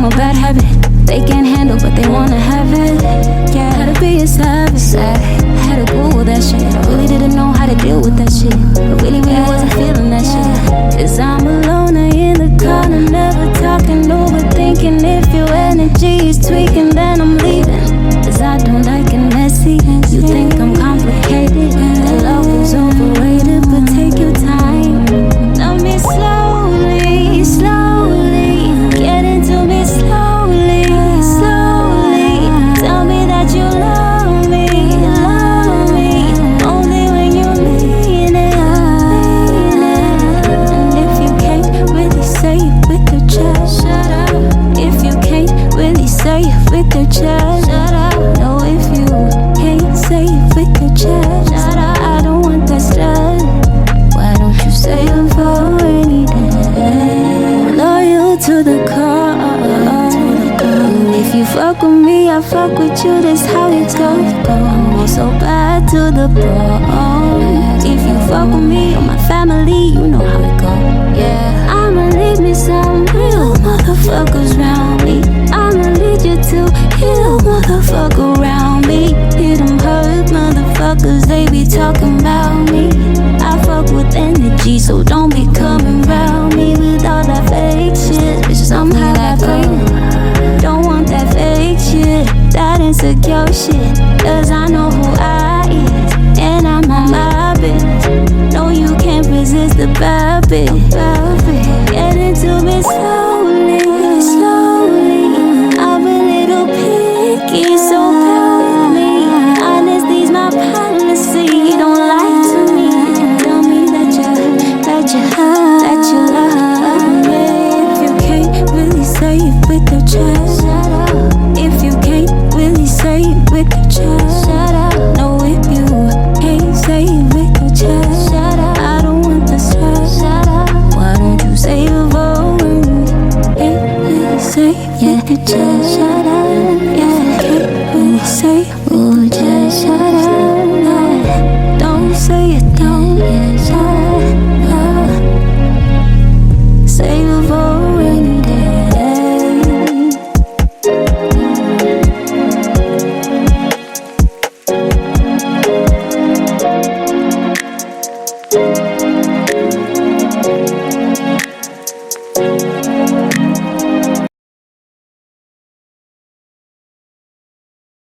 a bad habit. They can't handle, but they wanna have it. Yeah, had to be a savage. Had to Google that shit. I really didn't know how to deal with that shit. I really wasn't feeling that shit. Cause I'm alone in the corner, never talking, overthinking. If your energy is tweaking, then I'm leaving. Cause I don't like it messy. You think I'm complicated, that love is overrated, but take your time. Love me slowly, slowly. Get into me slowly, slowly. Tell me that you love me, love me. Only when you mean it, mean it. And if you can't really say it with your chest, shut up. If you can't really say it with your chest, shut up. No, if you can't say it with your chest, shut up. I don't want that stuff. Why don't you say it for any day? Loyal to the core. If you fuck with me, I fuck with you. That's how it goes. I'm also bad to the bone. If you fuck with me or my family, you know how it goes. Yeah, I'ma leave me some real motherfuckers round me. I'ma lead you to heal motherfucker around me. Hear them hurt motherfuckers, they be talking about me. I fuck with energy, so don't be coming round me with all that fake shit. Bitch, somehow I pray. Don't want that fake shit, that insecure shit. Cause I know who I is, and I'm on my bitch. No, you can't resist the bad bitch. Get into me slowly, slowly. I'm a little picky, so bear with me. Honesty's my policy. Don't lie to me. Tell me that you love me. If you can't really say it with your chest, shut up. If you can't really say it with your chest, shut up. No, if you can't say it with your chest, shut up. I don't want the stress, shut up. Why don't you say it for me? Can't really say it with your chest, shut up. Yeah, can't really say it with your chest, shut up. Yeah. Don't say it, don't, yeah, shut up. Save it for any day.